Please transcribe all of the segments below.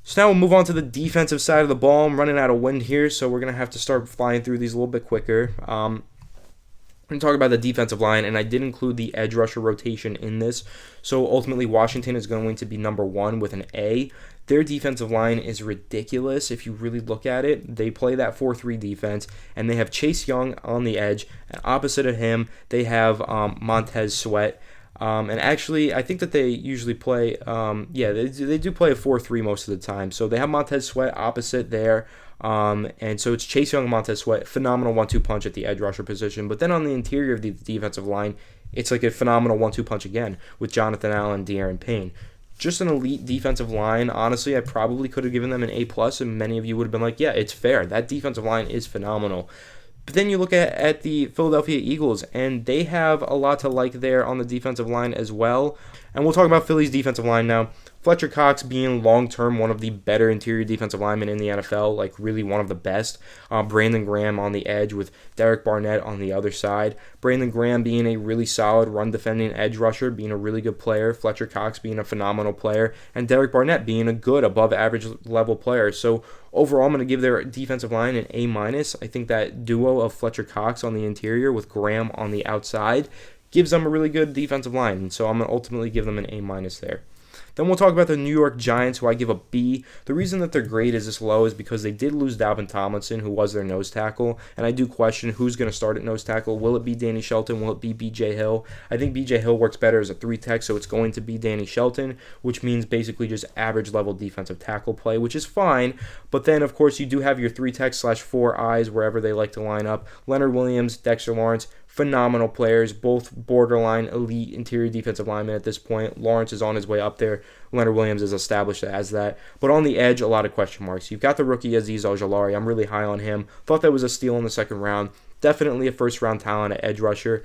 So now we'll move on to the defensive side of the ball. I'm running out of wind here, so we're going to have to start flying through these a little bit quicker. We're going to talk about the defensive line, and I did include the edge rusher rotation in this. So ultimately, Washington is going to be number one with an A. Their defensive line is ridiculous if you really look at it. They play that 4-3 defense, and they have Chase Young on the edge. And opposite of him, they have Montez Sweat. And actually, I think that they usually play, they do play a 4-3 most of the time. So they have Montez Sweat opposite there. And so it's Chase Young and Montez Sweat, phenomenal 1-2 punch at the edge rusher position. But then on the interior of the defensive line, it's like a phenomenal 1-2 punch again with Jonathan Allen and De'Aaron Payne. Just an elite defensive line. Honestly, I probably could have given them an A+, and many of you would have been like, yeah, it's fair. That defensive line is phenomenal. But then you look at the Philadelphia Eagles, and they have a lot to like there on the defensive line as well. And we'll talk about Philly's defensive line now. Fletcher Cox being long-term one of the better interior defensive linemen in the NFL, like really one of the best. Brandon Graham on the edge with Derek Barnett on the other side. Brandon Graham being a really solid run-defending edge rusher, being a really good player. Fletcher Cox being a phenomenal player. And Derek Barnett being a good above-average level player. So overall, I'm going to give their defensive line an A-. I think that duo of Fletcher Cox on the interior with Graham on the outside gives them a really good defensive line. And so I'm going to ultimately give them an A- there. Then we'll talk about the New York Giants, who I give a B. The reason that their grade is this low is because they did lose Dalvin Tomlinson, who was their nose tackle, and I do question who's going to start at nose tackle. Will it be Danny Shelton? Will it be B.J. Hill? I think B.J. Hill works better as a 3-tech, so it's going to be Danny Shelton, which means basically just average-level defensive tackle play, which is fine. But then, of course, you do have your 3-tech/4 eyes wherever they like to line up. Leonard Williams, Dexter Lawrence, phenomenal players, both borderline elite interior defensive linemen at this point. Lawrence is on his way up there. Leonard Williams is established as that. But on the edge, a lot of question marks. You've got the rookie Azeez Ojulari. I'm really high on him. Thought that was a steal in the second round. Definitely a first-round talent at edge rusher.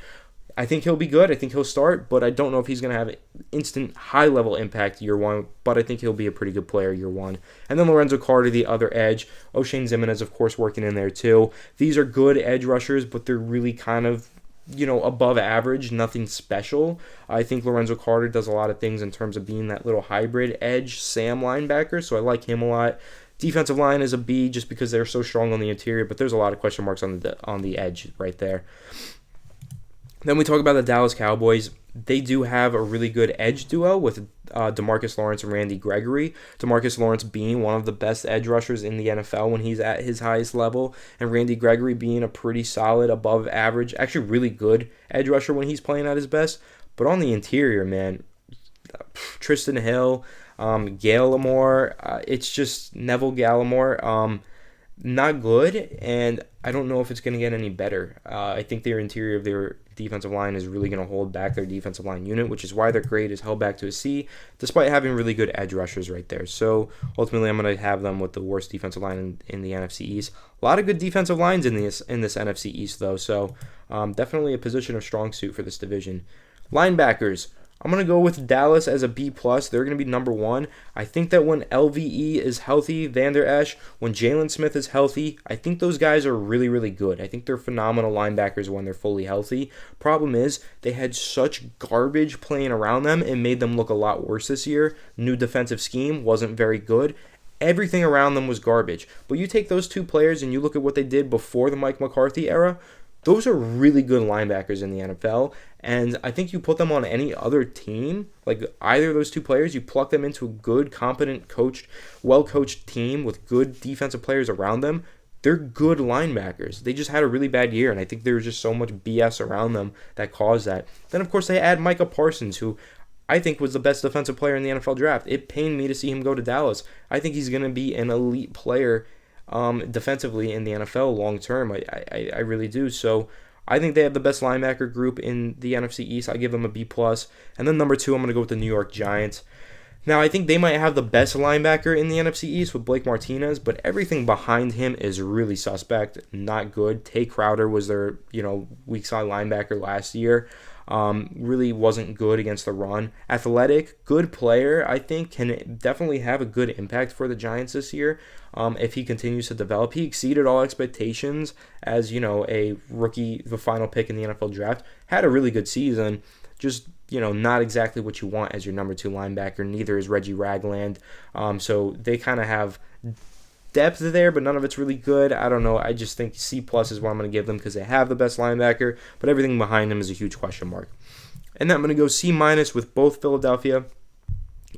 I think he'll be good. I think he'll start, but I don't know if he's going to have instant high-level impact year one, but I think he'll be a pretty good player year one. And then Lorenzo Carter, the other edge. O'Shane Ximines, of course, working in there too. These are good edge rushers, but they're really kind of above average, nothing special. I think Lorenzo Carter does a lot of things in terms of being that little hybrid edge Sam linebacker, so I like him a lot. Defensive line is a B just because they're so strong on the interior, but there's a lot of question marks on the edge right there. Then we talk about the Dallas Cowboys. They do have a really good edge duo with DeMarcus Lawrence and Randy Gregory. DeMarcus Lawrence being one of the best edge rushers in the NFL when he's at his highest level, and Randy Gregory being a pretty solid, above average, actually really good edge rusher when he's playing at his best. But on the interior, man, Tristan Hill, Gallimore, it's just Neville Gallimore. Not good, and I don't know if it's going to get any better. I think their interior of their defensive line is really going to hold back their defensive line unit, which is why their grade is held back to a C, despite having really good edge rushers right there. So ultimately, I'm going to have them with the worst defensive line in the NFC East. A lot of good defensive lines in this NFC East, though, so definitely a position of strong suit for this division. Linebackers. I'm going to go with Dallas as a B+. They're going to be number one. I think that when LVE is healthy, Vander Esch, when Jalen Smith is healthy, I think those guys are really, really good. I think they're phenomenal linebackers when they're fully healthy. Problem is, they had such garbage playing around them. It made them look a lot worse this year. New defensive scheme wasn't very good. Everything around them was garbage. But you take those two players and you look at what they did before the Mike McCarthy era, those are really good linebackers in the NFL, and I think you put them on any other team, like either of those two players, you pluck them into a good, competent, coached, well-coached team with good defensive players around them, they're good linebackers. They just had a really bad year, and I think there was just so much BS around them that caused that. Then, of course, they add Micah Parsons, who I think was the best defensive player in the NFL draft. It pained me to see him go to Dallas. I think he's going to be an elite player defensively in the NFL long term. I really do. So I think they have the best linebacker group in the NFC East. I give them a B+. And then number two, I'm going to go with the New York Giants. Now, I think they might have the best linebacker in the NFC East with Blake Martinez, but everything behind him is really suspect, not good. Tay Crowder was their, weak side linebacker last year. Really wasn't good against the run. Athletic, good player, I think, can definitely have a good impact for the Giants this year if he continues to develop. He exceeded all expectations as, a rookie, the final pick in the NFL draft. Had a really good season. just not exactly what you want as your number 2 linebacker. Neither is Reggie Ragland. So they kind of have depth there, but none of it's really good. I don't know. I just think C+ is what I'm going to give them because they have the best linebacker, but everything behind him is a huge question mark. And then I'm going to go C- with both Philadelphia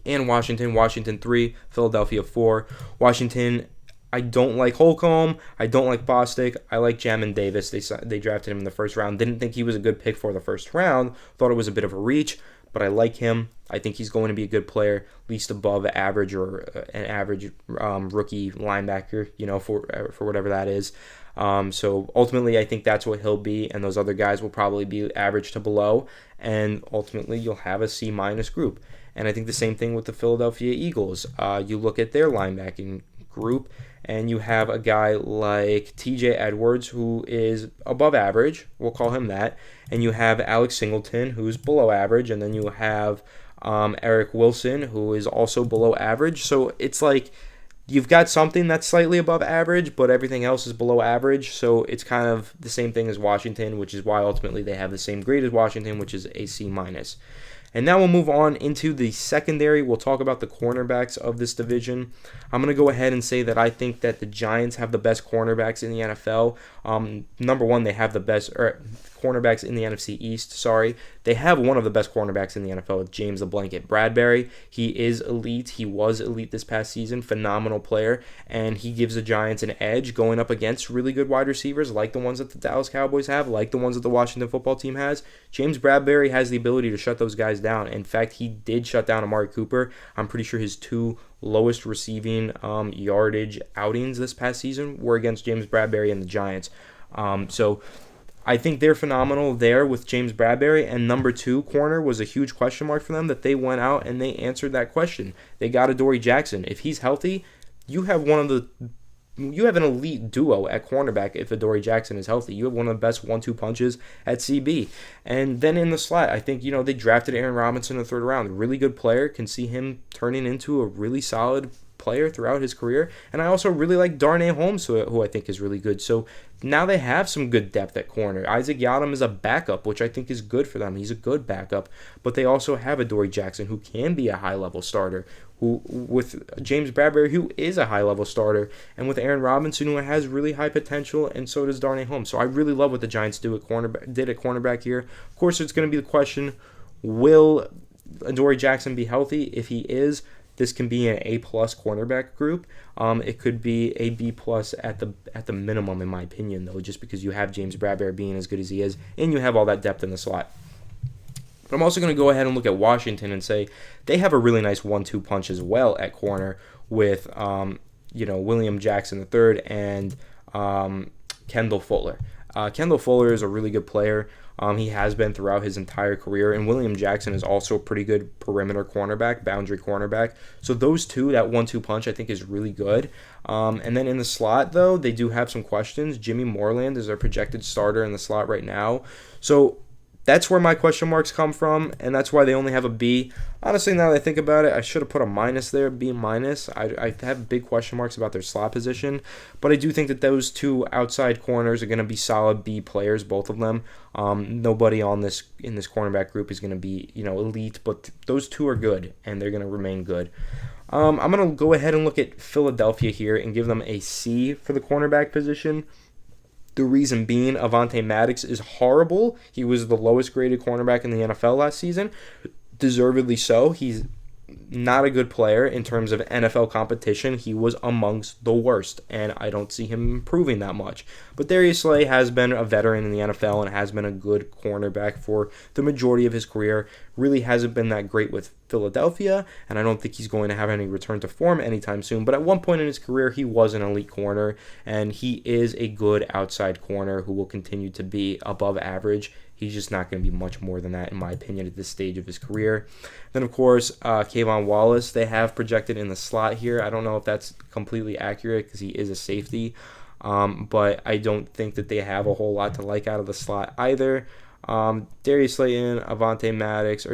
and Washington. Washington 3, Philadelphia 4. Washington, I don't like Holcomb. I don't like Bostic. I like Jamin Davis. They drafted him in the first round. Didn't think he was a good pick for the first round. Thought it was a bit of a reach, but I like him. I think he's going to be a good player, at least above average or an average rookie linebacker, for whatever that is. So ultimately, I think that's what he'll be, and those other guys will probably be average to below, and ultimately you'll have a C- group. And I think the same thing with the Philadelphia Eagles. You look at their linebacking group, and you have a guy like TJ Edwards, who is above average, we'll call him that, and you have Alex Singleton, who's below average, and then you have Eric Wilson, who is also below average. So it's like you've got something that's slightly above average, but everything else is below average. So it's kind of the same thing as Washington, which is why ultimately they have the same grade as Washington, which is a C-. And now we'll move on into the secondary. We'll talk about the cornerbacks of this division. I'm going to go ahead and say that I think that the Giants have the best cornerbacks in the NFL. Number one, they have the best cornerbacks in the NFC East. They have one of the best cornerbacks in the NFL, James the Blanket Bradbury. He is elite. He was elite this past season. Phenomenal player. And he gives the Giants an edge going up against really good wide receivers like the ones that the Dallas Cowboys have, like the ones that the Washington football team has. James Bradbury has the ability to shut those guys down. In fact, he did shut down Amari Cooper. I'm pretty sure his 2 lowest receiving yardage outings this past season were against James Bradbury and the Giants. So I think they're phenomenal there with James Bradbury, and number 2 corner was a huge question mark for them that they went out and they answered that question. They got Adoree Jackson. If he's healthy, you have an elite duo at cornerback if Adoree Jackson is healthy. You have one of the best 1-2 punches at CB. And then in the slot, I think, they drafted Aaron Robinson in the 3rd round. Really good player. Can see him turning into a really solid player throughout his career. And I also really like Darnay Holmes, who I think is really good. So now they have some good depth at corner. Isaac Yiadom is a backup, which I think is good for them. He's a good backup. But they also have Adoree Jackson, who can be a high-level starter, who with James Bradbury, who is a high-level starter, and with Aaron Robinson, who has really high potential, and so does Darnay Holmes. So I really love what the Giants did at cornerback here. Of course, it's going to be the question, will Adoree Jackson be healthy? If he is, this can be an A+ cornerback group. It could be a B+ at the minimum, in my opinion, though, just because you have James Bradbury being as good as he is, and you have all that depth in the slot. But I'm also going to go ahead and look at Washington and say they have a really nice 1-2 punch as well at corner with William Jackson III and Kendall Fuller. Kendall Fuller is a really good player. He has been throughout his entire career, and William Jackson is also a pretty good perimeter cornerback, boundary cornerback. So those two, that 1-2 punch, I think is really good. And then in the slot, though, they do have some questions. Jimmy Moreland is their projected starter in the slot right now. So that's where my question marks come from, and that's why they only have a B. Honestly, now that I think about it, I should have put a minus there, B-. I have big question marks about their slot position, but I do think that those 2 outside corners are going to be solid B players, both of them. Nobody in this cornerback group is going to be elite, but those 2 are good, and they're going to remain good. I'm going to go ahead and look at Philadelphia here and give them a C for the cornerback position. The reason being, Avonte Maddox is horrible. He was the lowest graded cornerback in the NFL last season. Deservedly so. He's not a good player in terms of NFL competition. He was amongst the worst, and I don't see him improving that much. But Darius Slay has been a veteran in the NFL and has been a good cornerback for the majority of his career. Really hasn't been that great with Philadelphia, and I don't think he's going to have any return to form anytime soon. But at one point in his career, he was an elite corner, and he is a good outside corner who will continue to be above average. He's just not going to be much more than that, in my opinion, at this stage of his career. Then, of course, Kayvon Wallace, they have projected in the slot here. I don't know if that's completely accurate because he is a safety, but I don't think that they have a whole lot to like out of the slot either. Darius Slay, Avonte Maddox.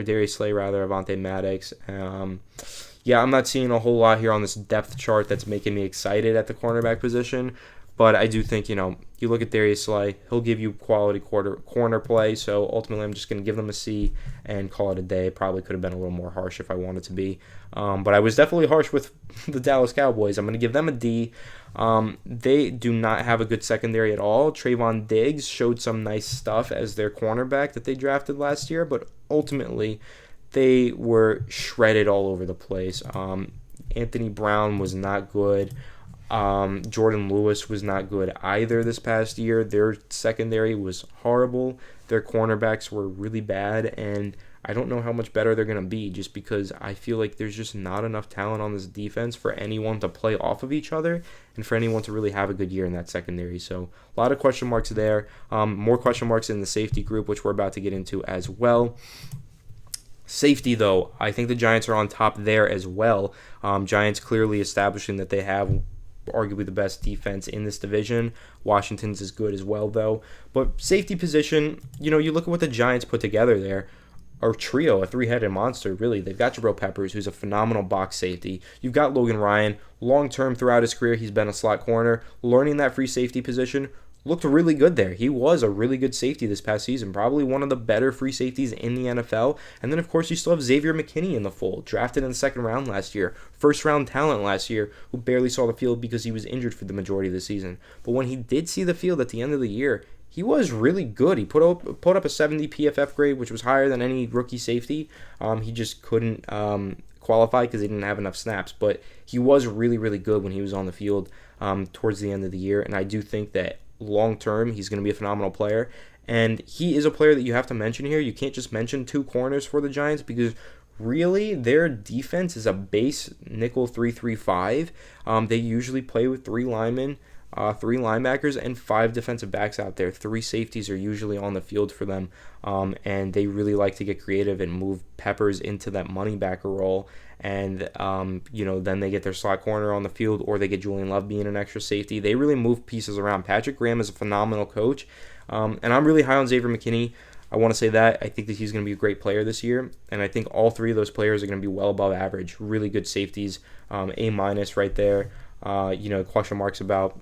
I'm not seeing a whole lot here on this depth chart that's making me excited at the cornerback position. But I do think, you look at Darius Slay, he'll give you quality corner play. So ultimately, I'm just going to give them a C and call it a day. Probably could have been a little more harsh if I wanted to be. But I was definitely harsh with the Dallas Cowboys. I'm going to give them a D. They do not have a good secondary at all. Trayvon Diggs showed some nice stuff as their cornerback that they drafted last year, but ultimately they were shredded all over the place. Anthony Brown was not good. Jordan Lewis was not good either this past year. Their secondary was horrible. Their cornerbacks were really bad, and I don't know how much better they're going to be just because I feel like there's just not enough talent on this defense for anyone to play off of each other and for anyone to really have a good year in that secondary. So a lot of question marks there. More question marks in the safety group, which we're about to get into as well. Safety, though, I think the Giants are on top there as well. Giants clearly establishing that they have arguably the best defense in this division. Washington's is good as well, though. But safety position, you look at what the Giants put together there. A trio, a three-headed monster, really. They've got Jabril Peppers, who's a phenomenal box safety. You've got Logan Ryan. Long-term throughout his career, he's been a slot corner. Learning that free safety position, looked really good there. He was a really good safety this past season, probably one of the better free safeties in the NFL. And then, of course, you still have Xavier McKinney in the fold, drafted in the second round last year, first-round talent last year, who barely saw the field because he was injured for the majority of the season. But when he did see the field at the end of the year, he was really good. He put up a 70 PFF grade, which was higher than any rookie safety. He just couldn't qualify because he didn't have enough snaps. But he was really, really good when he was on the field towards the end of the year. And I do think that long term, he's going to be a phenomenal player. And he is a player that you have to mention here. You can't just mention two corners for the Giants because really their defense is a base nickel 3-3-5. They usually play with three linemen, three linebackers, and five defensive backs out there. Three safeties are usually on the field for them. And they really like to get creative and move Peppers into that money backer role. And, then they get their slot corner on the field or they get Julian Love being an extra safety. They really move pieces around. Patrick Graham is a phenomenal coach. And I'm really high on Xavier McKinney. I want to say that. I think that he's going to be a great player this year. And I think all three of those players are going to be well above average. Really good safeties. A- right there. Question marks about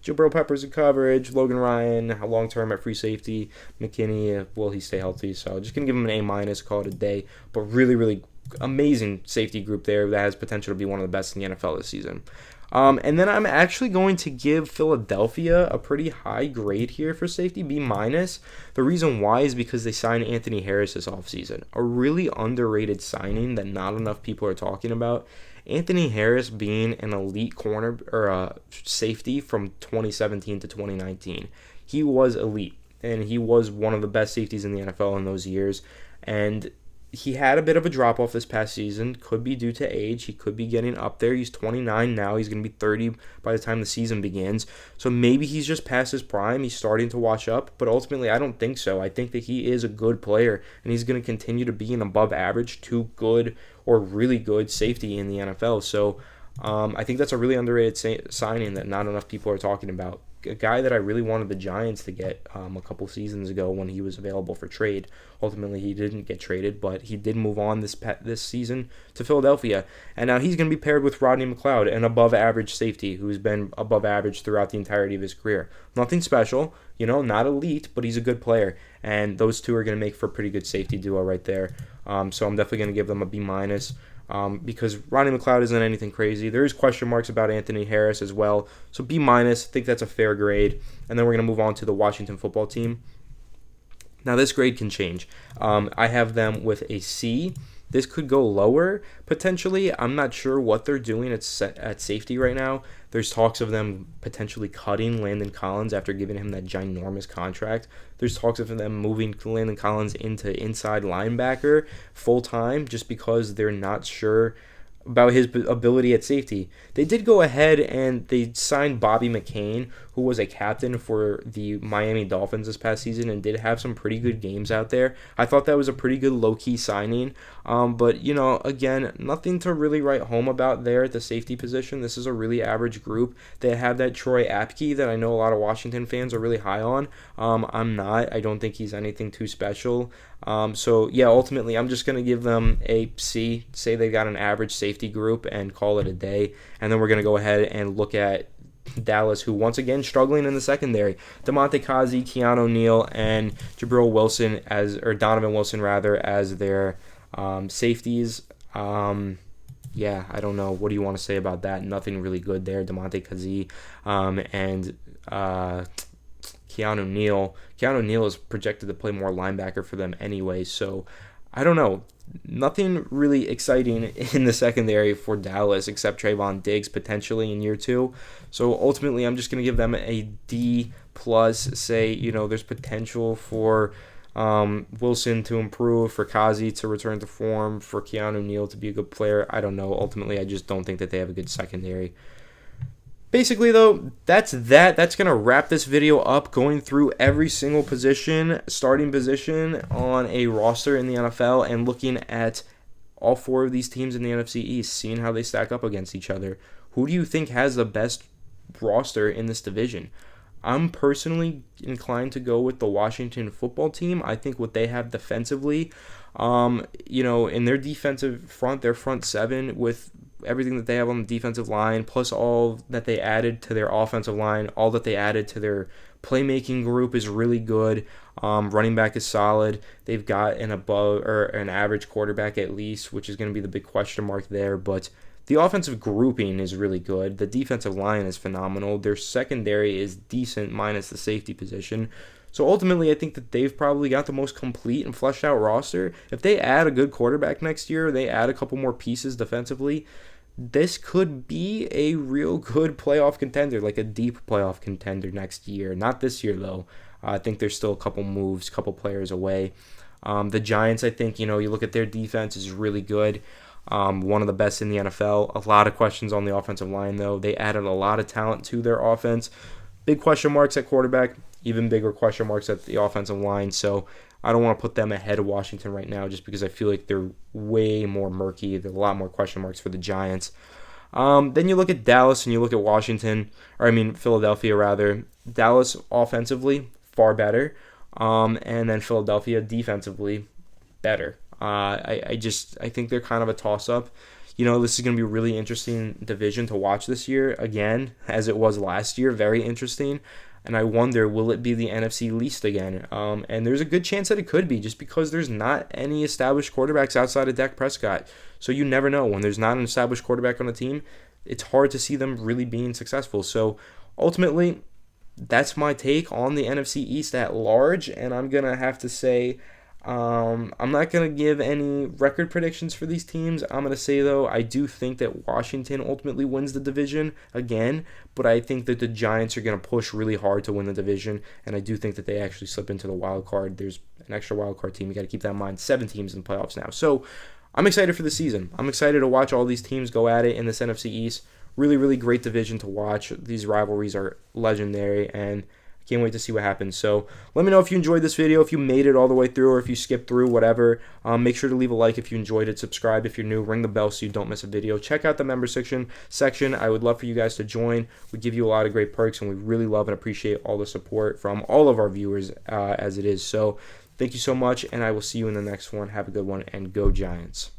Jabril Peppers in coverage, Logan Ryan, long-term at free safety, McKinney, will he stay healthy? So just going to give him an A-, call it a day. But really, really amazing safety group there that has potential to be one of the best in the NFL this season. And then I'm actually going to give Philadelphia a pretty high grade here for safety, B-. The reason why is because they signed Anthony Harris this offseason, a really underrated signing that not enough people are talking about. Anthony Harris being an elite corner or safety from 2017 to 2019. He was elite, and he was one of the best safeties in the NFL in those years. And he had a bit of a drop-off this past season. Could be due to age. He could be getting up there. He's 29 now. He's going to be 30 by the time the season begins. So maybe he's just past his prime. He's starting to wash up. But ultimately, I don't think so. I think that he is a good player, and he's going to continue to be an above-average to good or really good safety in the NFL. So I think that's a really underrated signing that not enough people are talking about. A guy that I really wanted the Giants to get a couple seasons ago when he was available for trade. Ultimately, he didn't get traded, but he did move on this season to Philadelphia. And now he's going to be paired with Rodney McLeod, an above-average safety who's been above average throughout the entirety of his career. Nothing special, not elite, but he's a good player. And those two are going to make for a pretty good safety duo right there. So I'm definitely going to give them a B-. Because Rodney McLeod isn't anything crazy. There is question marks about Anthony Harris as well. So B-. I think that's a fair grade. And then we're going to move on to the Washington football team. Now this grade can change. I have them with a C. This could go lower, potentially. I'm not sure what they're doing at safety right now. There's talks of them potentially cutting Landon Collins after giving him that ginormous contract. There's talks of them moving Landon Collins into inside linebacker full-time just because they're not sure about his ability at safety. They did go ahead and they signed Bobby McCain, who was a captain for the Miami Dolphins this past season and did have some pretty good games out there. I thought that was a pretty good low-key signing. But, again, nothing to really write home about there at the safety position. This is a really average group. They have that Troy Apke that I know a lot of Washington fans are really high on. I'm not. I don't think he's anything too special. Ultimately, I'm just going to give them a C, say they got an average safety group, and call it a day. And then we're going to go ahead and look at Dallas, who once again struggling in the secondary. Damontae Kazee, Keanu Neal, and Donovan Wilson rather, as their safeties. Yeah, I don't know. What do you want to say about that? Nothing really good there. Damontae Kazee and Keanu Neal. Keanu Neal is projected to play more linebacker for them anyway, so I don't know. Nothing really exciting in the secondary for Dallas except Trayvon Diggs potentially in year 2. So ultimately, I'm just going to give them a D+. Say, there's potential for Wilson to improve, for Kazee to return to form, for Keanu Neal to be a good player. I don't know. Ultimately, I just don't think that they have a good secondary. Basically, though, that's that. That's going to wrap this video up, going through every single starting position on a roster in the NFL and looking at all 4 of these teams in the NFC East, seeing how they stack up against each other. Who do you think has the best roster in this division? I'm personally inclined to go with the Washington football team. I think what they have defensively, in their defensive front, their front 7 with everything that they have on the defensive line, plus all that they added to their offensive line, all that they added to their playmaking group is really good. Running back is solid. They've got an above or an average quarterback at least, which is going to be the big question mark there. But the offensive grouping is really good. The defensive line is phenomenal. Their secondary is decent minus the safety position. So ultimately, I think that they've probably got the most complete and fleshed out roster. If they add a good quarterback next year, they add a couple more pieces defensively, this could be a real good playoff contender, like a deep playoff contender next year. Not this year, though. I think there's still a couple moves, couple players away. The Giants, I think, you look at their defense is really good. One of the best in the NFL. A lot of questions on the offensive line, though. They added a lot of talent to their offense. Big question marks at quarterback, even bigger question marks at the offensive line. So I don't want to put them ahead of Washington right now just because I feel like they're way more murky. There's a lot more question marks for the Giants. Then you look at Dallas and you look at Philadelphia rather. Dallas offensively, far better. And then Philadelphia defensively, better. I think they're kind of a toss-up. This is going to be a really interesting division to watch this year, again, as it was last year, very interesting. And I wonder, will it be the NFC least again? And there's a good chance that it could be, just because there's not any established quarterbacks outside of Dak Prescott. So you never know. When there's not an established quarterback on a team, it's hard to see them really being successful. So ultimately, that's my take on the NFC East at large. And I'm going to have to say, I'm not going to give any record predictions for these teams. I'm going to say, though, I do think that Washington ultimately wins the division again, but I think that the Giants are going to push really hard to win the division, and I do think that they actually slip into the wild card. There's an extra wild card team. You got to keep that in mind. 7 teams in the playoffs now. So I'm excited for the season. I'm excited to watch all these teams go at it in this NFC East. Really, really great division to watch. These rivalries are legendary, and can't wait to see what happens. So let me know if you enjoyed this video, if you made it all the way through, or if you skipped through, whatever. Make sure to leave a like if you enjoyed it. Subscribe if you're new. Ring the bell so you don't miss a video. Check out the member section. I would love for you guys to join. We give you a lot of great perks, and we really love and appreciate all the support from all of our viewers as it is. So thank you so much, and I will see you in the next one. Have a good one, and go Giants.